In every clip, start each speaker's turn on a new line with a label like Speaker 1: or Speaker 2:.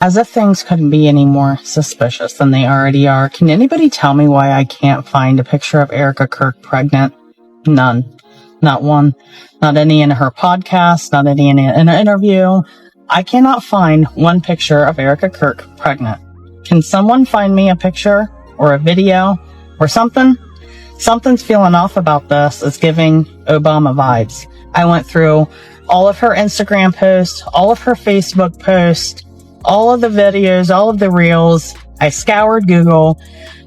Speaker 1: As if things couldn't be any more suspicious than they already are, can anybody tell me why I can't find a picture of Erika Kirk pregnant? None. Not one. Not any in her podcast, not any in an interview. I cannot find one picture of Erika Kirk pregnant. Can someone find me a picture or a video or something? Something's feeling off about this. It's giving Obama vibes. I went through all of her Instagram posts, all of her Facebook posts, all of the videos, all of the reels. I scoured Google.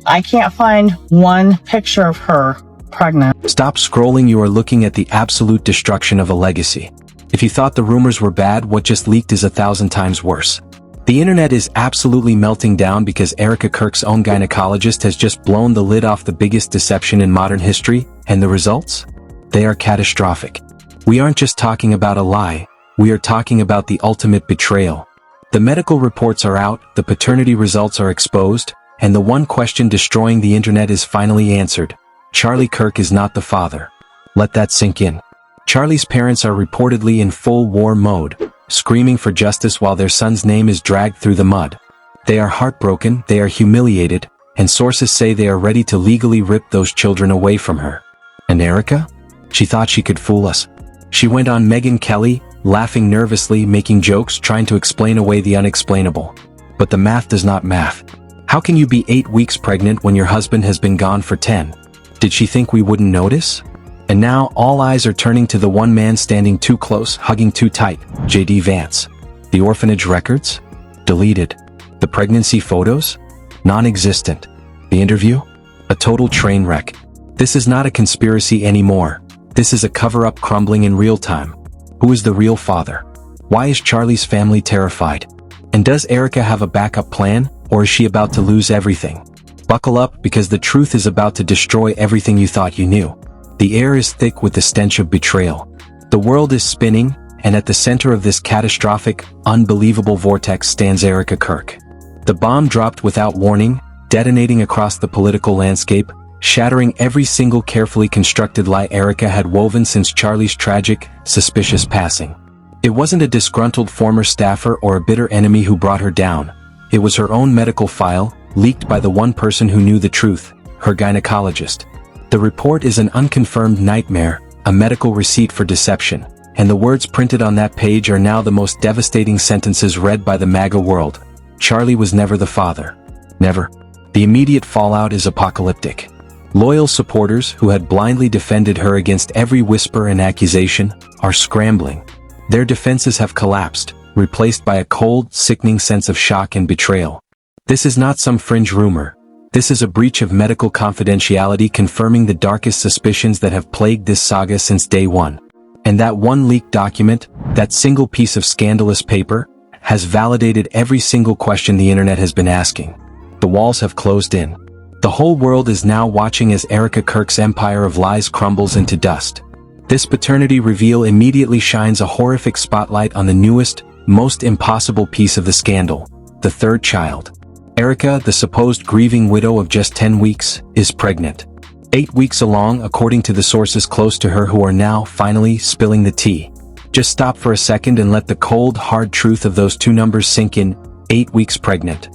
Speaker 1: I can't find one picture of her pregnant.
Speaker 2: Stop scrolling. You are looking at the absolute destruction of a legacy. If you thought the rumors were bad, what just leaked is 1,000 times worse. The internet is absolutely melting down because Erika Kirk's own gynecologist has just blown the lid off the biggest deception in modern history, and the results? They are catastrophic. We aren't just talking about a lie, we are talking about the ultimate betrayal. The medical reports are out, the paternity results are exposed, and the one question destroying the internet is finally answered. Charlie Kirk is not the father. Let that sink in. Charlie's parents are reportedly in full war mode, screaming for justice while their son's name is dragged through the mud. They are heartbroken, they are humiliated, and sources say they are ready to legally rip those children away from her. And Erika? She thought she could fool us. She went on Megyn Kelly, laughing nervously, making jokes, trying to explain away the unexplainable. But the math does not math. How can you be 8 weeks pregnant when your husband has been gone for 10? Did she think we wouldn't notice? And now all eyes are turning to the one man standing too close, hugging too tight, J.D. Vance. The orphanage records? Deleted. The pregnancy photos? Non-existent. The interview? A total train wreck. This is not a conspiracy anymore. This is a cover-up crumbling in real time. Who is the real father? Why is Charlie's family terrified? And does Erika have a backup plan, or is she about to lose everything? Buckle up, because the truth is about to destroy everything you thought you knew. The air is thick with the stench of betrayal. The world is spinning, and at the center of this catastrophic, unbelievable vortex stands Erika Kirk. The bomb dropped without warning, detonating across the political landscape, shattering every single carefully constructed lie Erika had woven since Charlie's tragic, suspicious passing. It wasn't a disgruntled former staffer or a bitter enemy who brought her down. It was her own medical file, leaked by the one person who knew the truth, her gynecologist. The report is an unconfirmed nightmare, a medical receipt for deception, and the words printed on that page are now the most devastating sentences read by the MAGA world. Charlie was never the father. Never. The immediate fallout is apocalyptic. Loyal supporters who had blindly defended her against every whisper and accusation are scrambling. Their defenses have collapsed, replaced by a cold, sickening sense of shock and betrayal. This is not some fringe rumor. This is a breach of medical confidentiality confirming the darkest suspicions that have plagued this saga since day one. And that one leaked document, that single piece of scandalous paper, has validated every single question the internet has been asking. The walls have closed in. The whole world is now watching as Erika Kirk's empire of lies crumbles into dust. This paternity reveal immediately shines a horrific spotlight on the newest, most impossible piece of the scandal, the third child. Erika, the supposed grieving widow of just 10 weeks, is pregnant. 8 weeks along, according to the sources close to her who are now, finally, spilling the tea. Just stop for a second and let the cold, hard truth of those two numbers sink in. 8 weeks pregnant.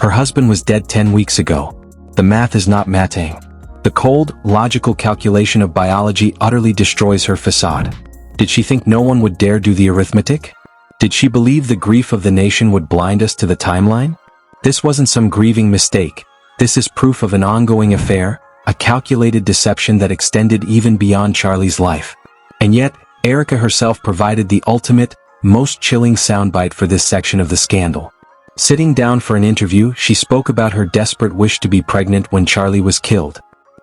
Speaker 2: Her husband was dead 10 weeks ago. The math is not mathing. The cold, logical calculation of biology utterly destroys her facade. Did she think no one would dare do the arithmetic? Did she believe the grief of the nation would blind us to the timeline? This wasn't some grieving mistake. This is proof of an ongoing affair, a calculated deception that extended even beyond Charlie's life. And yet, Erika herself provided the ultimate, most chilling soundbite for this section of the scandal. Sitting down for an interview, she spoke about her desperate wish to be pregnant when Charlie was killed.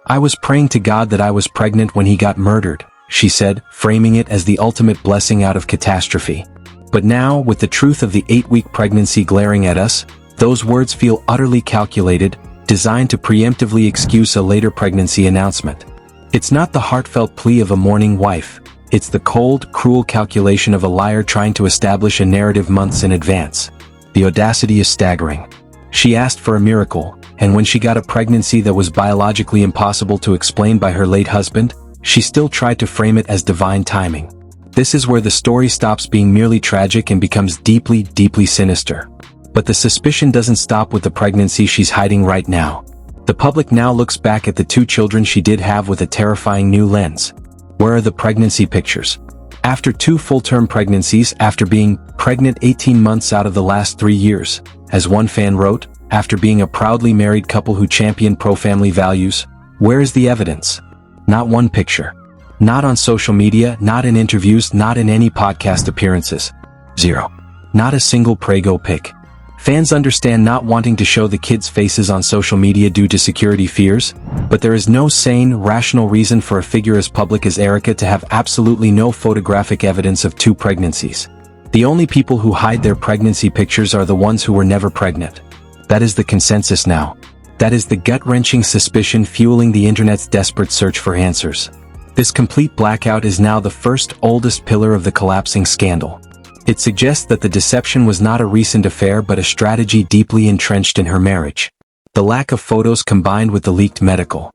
Speaker 2: "I was praying to God that I was pregnant when he got murdered," she said, framing it as the ultimate blessing out of catastrophe. But now, with the truth of the 8-week pregnancy glaring at us, those words feel utterly calculated, designed to preemptively excuse a later pregnancy announcement. It's not the heartfelt plea of a mourning wife. It's the cold, cruel calculation of a liar trying to establish a narrative months in advance. The audacity is staggering. She asked for a miracle, and when she got a pregnancy that was biologically impossible to explain by her late husband, she still tried to frame it as divine timing. This is where the story stops being merely tragic and becomes deeply, deeply sinister. But the suspicion doesn't stop with the pregnancy she's hiding right now. The public now looks back at the 2 children she did have with a terrifying new lens. Where are the pregnancy pictures? After 2 full-term pregnancies, after being pregnant 18 months out of the last 3 years, as one fan wrote, after being a proudly married couple who champion pro-family values, where is the evidence? Not one picture. Not on social media, not in interviews, not in any podcast appearances. 0. Not a single prego pic. Fans understand not wanting to show the kids' faces on social media due to security fears, but there is no sane, rational reason for a figure as public as Erika to have absolutely no photographic evidence of 2 pregnancies. The only people who hide their pregnancy pictures are the ones who were never pregnant. That is the consensus now. That is the gut-wrenching suspicion fueling the internet's desperate search for answers. This complete blackout is now the first oldest pillar of the collapsing scandal. It suggests that the deception was not a recent affair but a strategy deeply entrenched in her marriage. The lack of photos combined with the leaked medical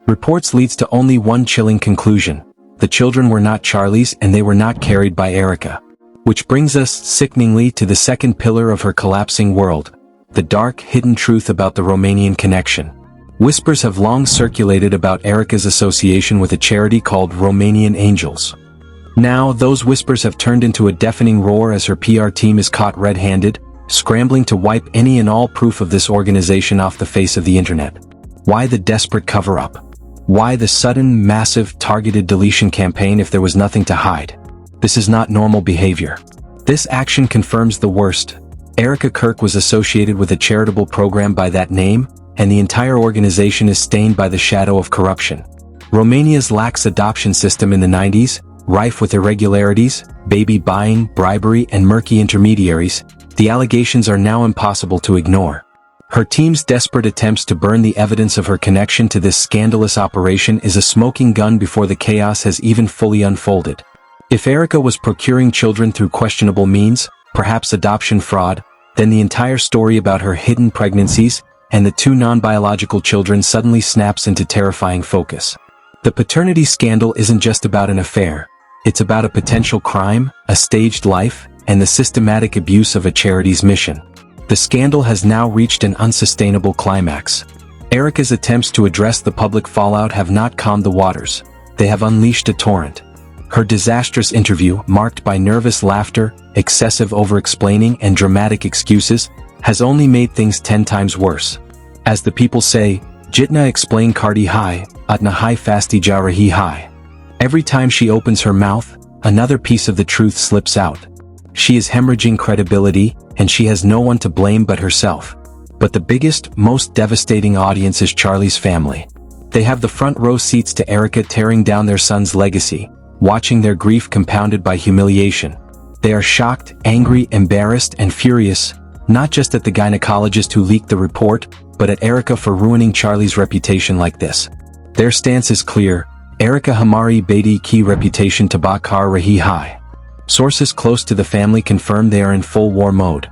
Speaker 2: reports leads to only one chilling conclusion. The children were not Charlie's and they were not carried by Erika. Which brings us, sickeningly, to the second pillar of her collapsing world, the dark, hidden truth about the Romanian connection. Whispers have long circulated about Erika's association with a charity called Romanian Angels. Now, those whispers have turned into a deafening roar as her PR team is caught red-handed, scrambling to wipe any and all proof of this organization off the face of the internet. Why the desperate cover-up? Why the sudden, massive, targeted deletion campaign if there was nothing to hide? This is not normal behavior. This action confirms the worst. Erika Kirk was associated with a charitable program by that name, and the entire organization is stained by the shadow of corruption. Romania's lax adoption system in the 90s, rife with irregularities, baby buying, bribery, and murky intermediaries, the allegations are now impossible to ignore. Her team's desperate attempts to burn the evidence of her connection to this scandalous operation is a smoking gun before the chaos has even fully unfolded. If Erika was procuring children through questionable means, perhaps adoption fraud, then the entire story about her hidden pregnancies and the 2 non-biological children suddenly snaps into terrifying focus. The paternity scandal isn't just about an affair. It's about a potential crime, a staged life, and the systematic abuse of a charity's mission. The scandal has now reached an unsustainable climax. Erika's attempts to address the public fallout have not calmed the waters. They have unleashed a torrent. Her disastrous interview, marked by nervous laughter, excessive over-explaining, and dramatic excuses, has only made things 10 times worse. As the people say, Jitna explain kardi hai, atna hai fasti ja rahi hai. Every time she opens her mouth, another piece of the truth slips out. She is hemorrhaging credibility, and she has no one to blame but herself. But the biggest, most devastating audience is Charlie's family. They have the front row seats to Erika tearing down their son's legacy, watching their grief compounded by humiliation. They are shocked, angry, embarrassed, and furious, not just at the gynecologist who leaked the report, but at Erika for ruining Charlie's reputation like this. Their stance is clear: Erika Hamari Bedi ki reputation tabakar rahi hai. Sources close to the family confirm they are in full war mode.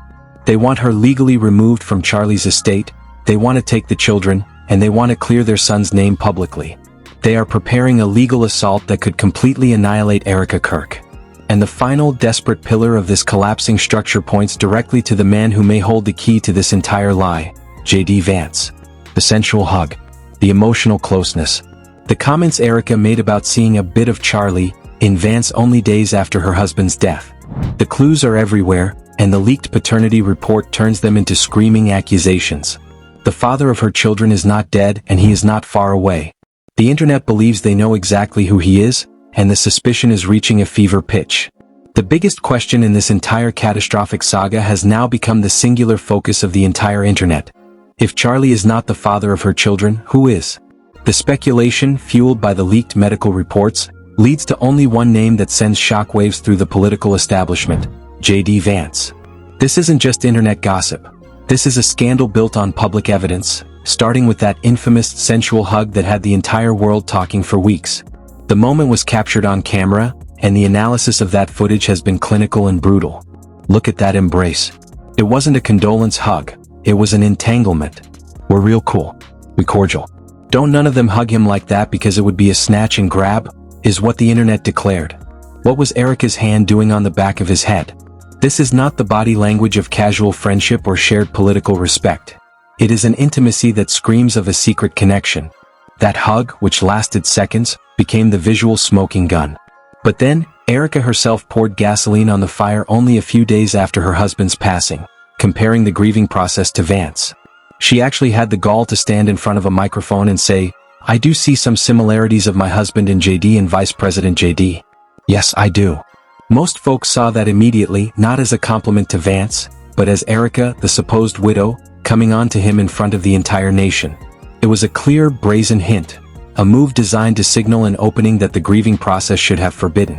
Speaker 2: They want her legally removed from Charlie's estate, they want to take the children, and they want to clear their son's name publicly. They are preparing a legal assault that could completely annihilate Erika Kirk. And the final desperate pillar of this collapsing structure points directly to the man who may hold the key to this entire lie, J.D. Vance. The sensual hug. The emotional closeness. The comments Erika made about seeing a bit of Charlie in Vance only days after her husband's death. The clues are everywhere, and the leaked paternity report turns them into screaming accusations. The father of her children is not dead, and he is not far away. The internet believes they know exactly who he is, and the suspicion is reaching a fever pitch. The biggest question in this entire catastrophic saga has now become the singular focus of the entire internet. If Charlie is not the father of her children, who is? The speculation, fueled by the leaked medical reports, leads to only one name that sends shockwaves through the political establishment: J.D. Vance. This isn't just internet gossip. This is a scandal built on public evidence, starting with that infamous sensual hug that had the entire world talking for weeks. The moment was captured on camera, and the analysis of that footage has been clinical and brutal. Look at that embrace. It wasn't a condolence hug. It was an entanglement. We're real cool. We cordial. Don't none of them hug him like that because it would be a snatch and grab, is what the internet declared. What was Erika's hand doing on the back of his head? This is not the body language of casual friendship or shared political respect. It is an intimacy that screams of a secret connection. That hug, which lasted seconds, became the visual smoking gun. But then, Erika herself poured gasoline on the fire only a few days after her husband's passing, comparing the grieving process to Vance. She actually had the gall to stand in front of a microphone and say, "I do see some similarities of my husband in JD and Vice President JD. Yes, I do." Most folks saw that immediately, not as a compliment to Vance, but as Erika, the supposed widow, coming on to him in front of the entire nation. It was a clear, brazen hint, a move designed to signal an opening that the grieving process should have forbidden.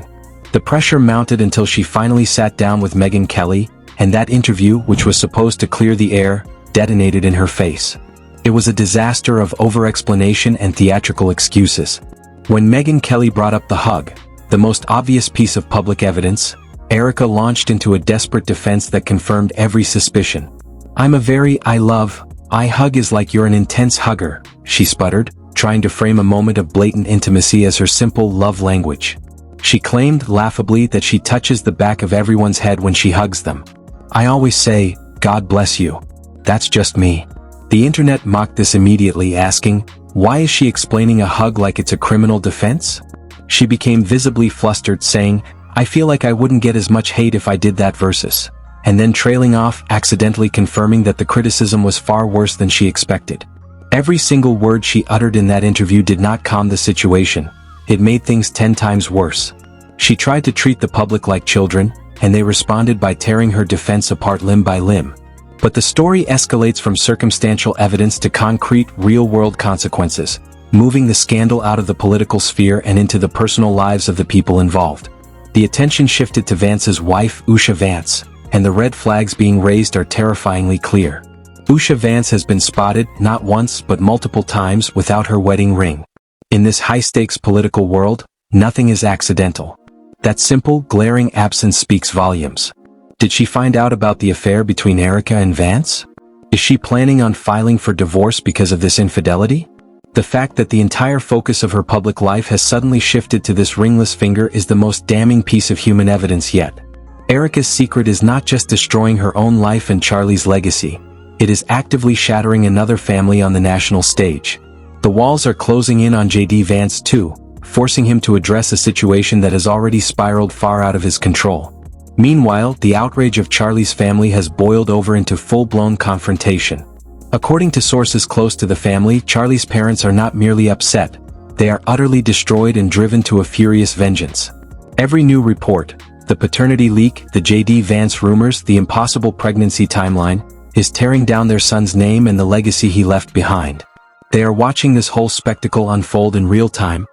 Speaker 2: The pressure mounted until she finally sat down with Megyn Kelly, and that interview, which was supposed to clear the air, detonated in her face. It was a disaster of over-explanation and theatrical excuses. When Megyn Kelly brought up the hug, the most obvious piece of public evidence, Erika launched into a desperate defense that confirmed every suspicion. I hug is like you're an intense hugger," she sputtered, trying to frame a moment of blatant intimacy as her simple love language. She claimed, laughably, that she touches the back of everyone's head when she hugs them. "I always say, 'God bless you.' That's just me." The internet mocked this immediately, asking, why is she explaining a hug like it's a criminal defense? She became visibly flustered, saying, "I feel like I wouldn't get as much hate if I did that versus," and then trailing off, accidentally confirming that the criticism was far worse than she expected. Every single word she uttered in that interview did not calm the situation. It made things 10 times worse. She tried to treat the public like children, and they responded by tearing her defense apart limb by limb. But the story escalates from circumstantial evidence to concrete, real-world consequences, moving the scandal out of the political sphere and into the personal lives of the people involved. The attention shifted to Vance's wife, Usha Vance, and the red flags being raised are terrifyingly clear. Usha Vance has been spotted, not once but multiple times, without her wedding ring. In this high-stakes political world, nothing is accidental. That simple, glaring absence speaks volumes. Did she find out about the affair between Erika and Vance? Is she planning on filing for divorce because of this infidelity? The fact that the entire focus of her public life has suddenly shifted to this ringless finger is the most damning piece of human evidence yet. Erika's secret is not just destroying her own life and Charlie's legacy. It is actively shattering another family on the national stage. The walls are closing in on JD Vance too, forcing him to address a situation that has already spiraled far out of his control. Meanwhile, the outrage of Charlie's family has boiled over into full-blown confrontation. According to sources close to the family, Charlie's parents are not merely upset, they are utterly destroyed and driven to a furious vengeance. Every new report, the paternity leak, the JD Vance rumors, the impossible pregnancy timeline, is tearing down their son's name and the legacy he left behind. They are watching this whole spectacle unfold in real time,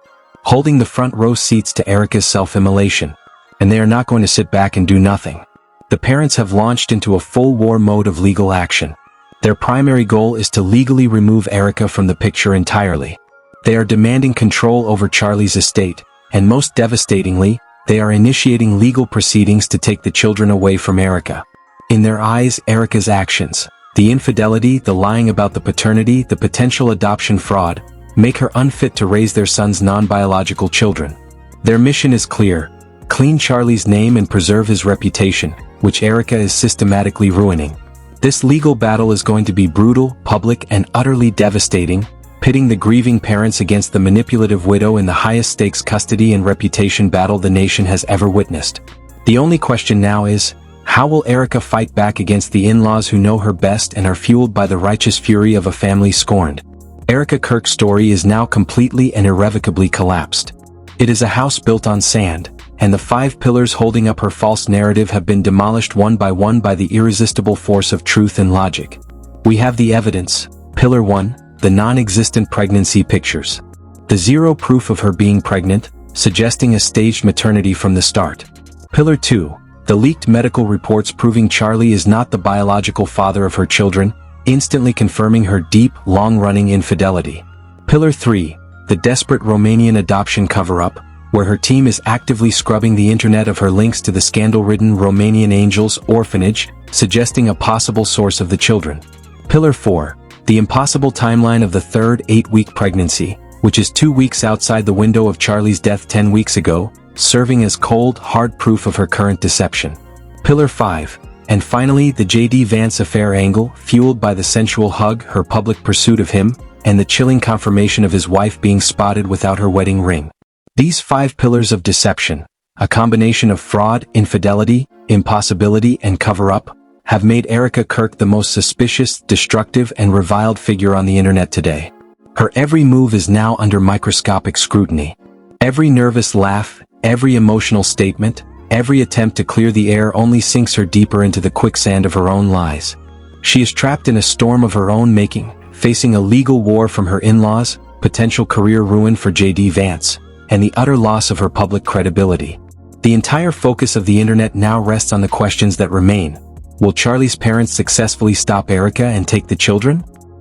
Speaker 2: holding the front row seats to Erika's self-immolation. And they are not going to sit back and do nothing. The parents have launched into a full war mode of legal action. Their primary goal is to legally remove Erika from the picture entirely. They are demanding control over Charlie's estate, and most devastatingly, they are initiating legal proceedings to take the children away from Erika. In their eyes, Erika's actions, the infidelity, the lying about the paternity, the potential adoption fraud, make her unfit to raise their son's non-biological children. Their mission is clear: clean Charlie's name and preserve his reputation, which Erika is systematically ruining. This legal battle is going to be brutal, public, and utterly devastating, pitting the grieving parents against the manipulative widow in the highest-stakes custody and reputation battle the nation has ever witnessed. The only question now is, how will Erika fight back against the in-laws who know her best and are fueled by the righteous fury of a family scorned? Erika Kirk's story is now completely and irrevocably collapsed. It is a house built on sand, and the 5 pillars holding up her false narrative have been demolished one by one by the irresistible force of truth and logic. We have the evidence. Pillar 1, the non-existent pregnancy pictures. The zero proof of her being pregnant, suggesting a staged maternity from the start. Pillar 2, the leaked medical reports proving Charlie is not the biological father of her children, instantly confirming her deep, long-running infidelity. Pillar 3, the desperate Romanian adoption cover-up, where her team is actively scrubbing the internet of her links to the scandal-ridden Romanian Angels orphanage, suggesting a possible source of the children. Pillar 4, the impossible timeline of the third 8-week pregnancy, which is 2 weeks outside the window of Charlie's death 10 weeks ago, serving as cold, hard proof of her current deception. Pillar 5. And finally, the J.D. Vance affair angle, fueled by the sensual hug, her public pursuit of him, and the chilling confirmation of his wife being spotted without her wedding ring. These 5 pillars of deception, a combination of fraud, infidelity, impossibility, and cover-up, have made Erika Kirk the most suspicious, destructive, and reviled figure on the internet today. Her every move is now under microscopic scrutiny. Every nervous laugh, every emotional statement, every attempt to clear the air only sinks her deeper into the quicksand of her own lies. She is trapped in a storm of her own making, facing a legal war from her in-laws, potential career ruin for J.D. Vance, and the utter loss of her public credibility. The entire focus of the internet now rests on the questions that remain. Will Charlie's parents successfully stop Erika and take the children?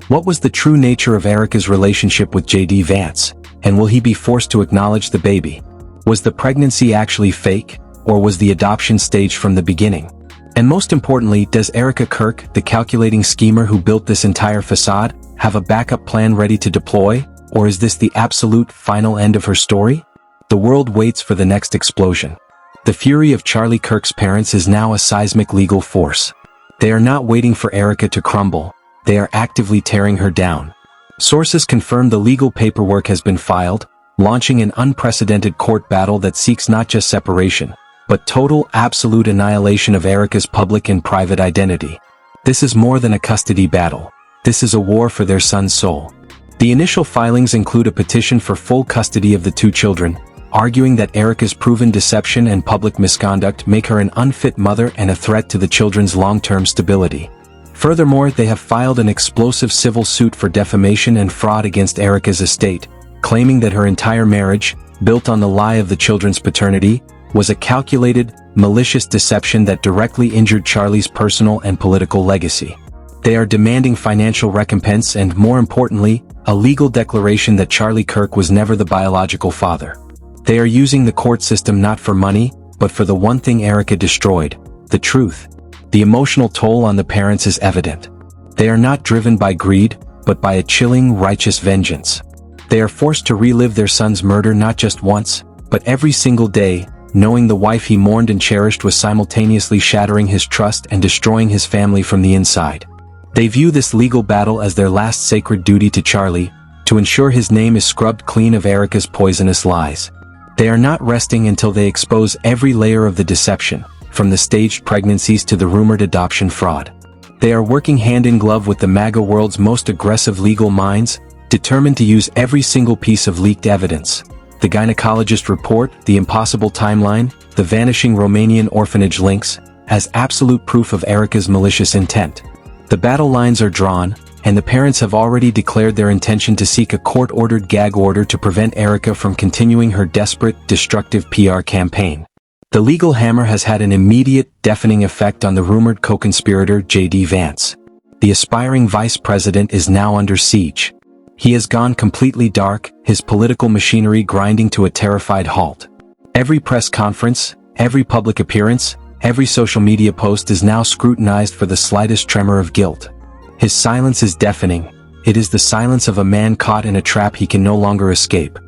Speaker 2: What was the true nature of Erika's relationship with J.D. Vance, and will he be forced to acknowledge the baby? Was the pregnancy actually fake, or was the adoption staged from the beginning? And most importantly, does Erika Kirk, the calculating schemer who built this entire facade, have a backup plan ready to deploy, or is this the absolute final end of her story? The world waits for the next explosion. The fury of Charlie Kirk's parents is now a seismic legal force. They are not waiting for Erika to crumble, they are actively tearing her down. Sources confirm the legal paperwork has been filed, launching an unprecedented court battle that seeks not just separation, but total, absolute annihilation of Erika's public and private identity. This is more than a custody battle. This is a war for their son's soul. The initial filings include a petition for full custody of the 2 children, arguing that Erika's proven deception and public misconduct make her an unfit mother and a threat to the children's long-term stability. Furthermore, they have filed an explosive civil suit for defamation and fraud against Erika's estate, claiming that her entire marriage, built on the lie of the children's paternity, was a calculated, malicious deception that directly injured Charlie's personal and political legacy. They are demanding financial recompense and, more importantly, a legal declaration that Charlie Kirk was never the biological father. They are using the court system not for money, but for the one thing Erika destroyed, the truth. The emotional toll on the parents is evident. They are not driven by greed, but by a chilling, righteous vengeance. They are forced to relive their son's murder not just once, but every single day, knowing the wife he mourned and cherished was simultaneously shattering his trust and destroying his family from the inside. They view this legal battle as their last sacred duty to Charlie, to ensure his name is scrubbed clean of Erika's poisonous lies. They are not resting until they expose every layer of the deception, from the staged pregnancies to the rumored adoption fraud. They are working hand in glove with the MAGA world's most aggressive legal minds, determined to use every single piece of leaked evidence. The Gynecologist report, the impossible timeline, the vanishing Romanian orphanage links, as absolute proof of Erika's malicious intent. The battle lines are drawn, and the parents have already declared their intention to seek a court-ordered gag order to prevent Erika from continuing her desperate, destructive PR campaign. The legal hammer has had an immediate, deafening effect on the rumored co-conspirator J.D. Vance. The aspiring vice president is now under siege. He has gone completely dark, his political machinery grinding to a terrified halt. Every press conference, every public appearance, every social media post is now scrutinized for the slightest tremor of guilt. His silence is deafening. It is the silence of a man caught in a trap he can no longer escape.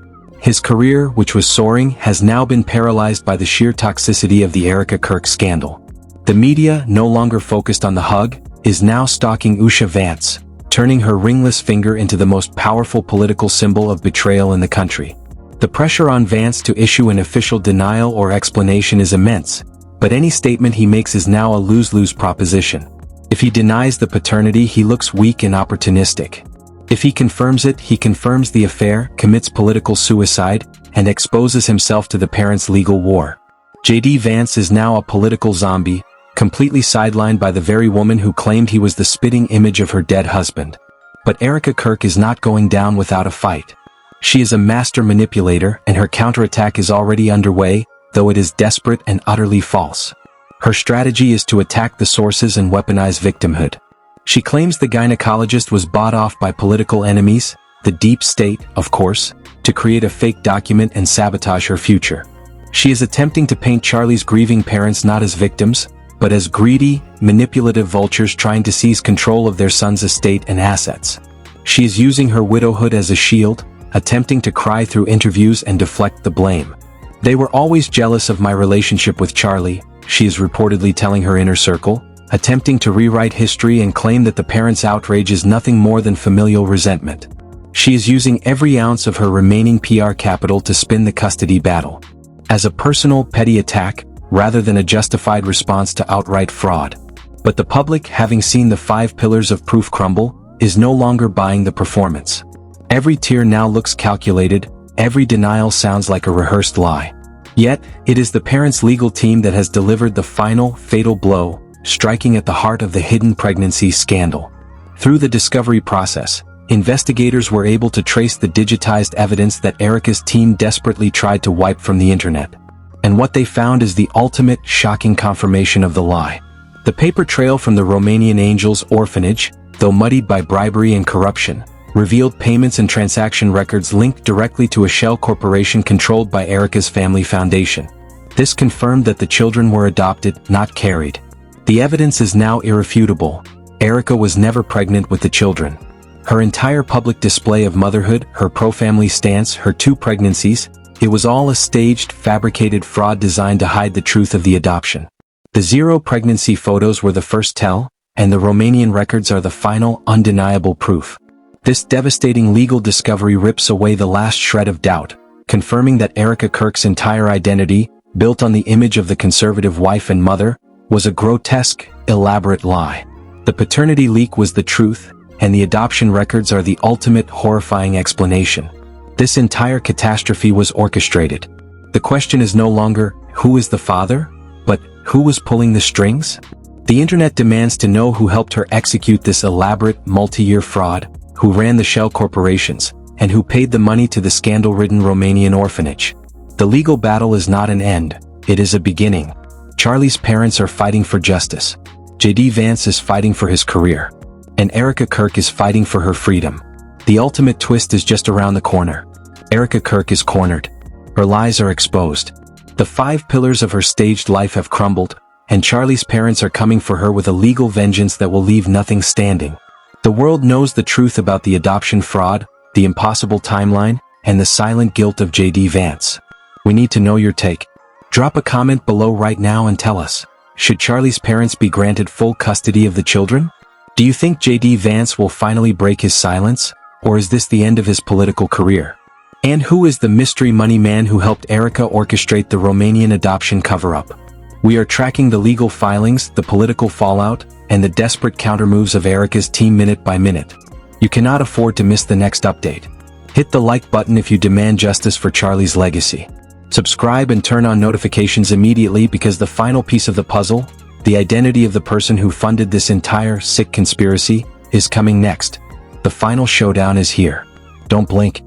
Speaker 2: His career, which was soaring, has now been paralyzed by the sheer toxicity of the Erika Kirk scandal. The media, no longer focused on the hug, is now stalking Usha Vance, turning her ringless finger into the most powerful political symbol of betrayal in the country. The pressure on Vance to issue an official denial or explanation is immense, but any statement he makes is now a lose-lose proposition. If he denies the paternity, he looks weak and opportunistic. If he confirms it, he confirms the affair, commits political suicide, and exposes himself to the parents' legal war. J.D. Vance is now a political zombie, completely sidelined by the very woman who claimed he was the spitting image of her dead husband. But Erika Kirk is not going down without a fight. She is a master manipulator, and her counterattack is already underway, though it is desperate and utterly false. Her strategy is to attack the sources and weaponize victimhood. She claims the gynecologist was bought off by political enemies, the deep state, of course, to create a fake document and sabotage her future. She is attempting to paint Charlie's grieving parents not as victims, but as greedy, manipulative vultures trying to seize control of their son's estate and assets. She is using her widowhood as a shield, attempting to cry through interviews and deflect the blame. They were always jealous of my relationship with Charlie, she is reportedly telling her inner circle, attempting to rewrite history and claim that the parents' outrage is nothing more than familial resentment. She is using every ounce of her remaining PR capital to spin the custody battle as a personal, petty attack, rather than a justified response to outright fraud. But the public, having seen the 5 pillars of proof crumble, is no longer buying the performance. Every tear now looks calculated, every denial sounds like a rehearsed lie. Yet, it is the parents' legal team that has delivered the final, fatal blow, striking at the heart of the hidden pregnancy scandal. Through the discovery process, investigators were able to trace the digitized evidence that Erika's team desperately tried to wipe from the internet. And what they found is the ultimate, shocking confirmation of the lie. The paper trail from the Romanian Angels orphanage, though muddied by bribery and corruption, revealed payments and transaction records linked directly to a shell corporation controlled by Erika's family foundation. This confirmed that the children were adopted, not carried. The evidence is now irrefutable. Erika was never pregnant with the children. Her entire public display of motherhood, her pro-family stance, her 2 pregnancies, it was all a staged, fabricated fraud designed to hide the truth of the adoption. The 0 pregnancy photos were the first tell, and the Romanian records are the final, undeniable proof. This devastating legal discovery rips away the last shred of doubt, confirming that Erika Kirk's entire identity, built on the image of the conservative wife and mother, was a grotesque, elaborate lie. The paternity leak was the truth, and the adoption records are the ultimate horrifying explanation. This entire catastrophe was orchestrated. The question is no longer, who is the father? But, who was pulling the strings? The internet demands to know who helped her execute this elaborate, multi-year fraud, who ran the shell corporations, and who paid the money to the scandal-ridden Romanian orphanage. The legal battle is not an end, it is a beginning. Charlie's parents are fighting for justice. J.D. Vance is fighting for his career. And Erika Kirk is fighting for her freedom. The ultimate twist is just around the corner. Erika Kirk is cornered. Her lies are exposed. The 5 pillars of her staged life have crumbled, and Charlie's parents are coming for her with a legal vengeance that will leave nothing standing. The world knows the truth about the adoption fraud, the impossible timeline, and the silent guilt of J.D. Vance. We need to know your take. Drop a comment below right now and tell us, should Charlie's parents be granted full custody of the children? Do you think J.D. Vance will finally break his silence, or is this the end of his political career? And who is the mystery money man who helped Erika orchestrate the Romanian adoption cover-up? We are tracking the legal filings, the political fallout, and the desperate countermoves of Erika's team minute by minute. You cannot afford to miss the next update. Hit the like button if you demand justice for Charlie's legacy. Subscribe and turn on notifications immediately because the final piece of the puzzle, the identity of the person who funded this entire sick conspiracy, is coming next. The final showdown is here. Don't blink.